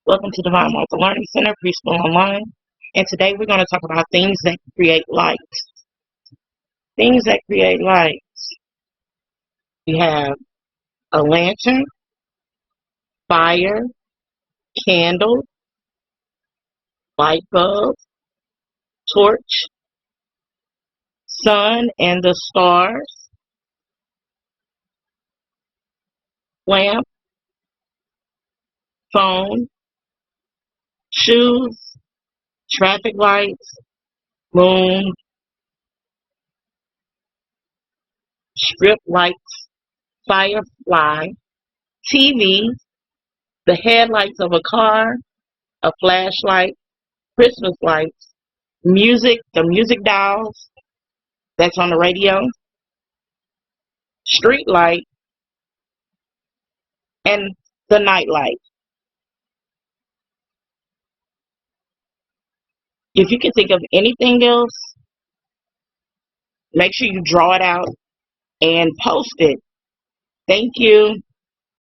Welcome to Divine Martha Learning Center, Preschool Online. And today we're going to talk about things that create light. Things that create light. We have a lantern, fire, candle, light bulb, torch, sun and the stars, lamp, phone, shoes, traffic lights, moon, strip lights, firefly, TV, the headlights of a car, a flashlight, Christmas lights, music, the music dials that's on the radio, street light, and the night light. If you can think of anything else, make sure you draw it out and post it. Thank you.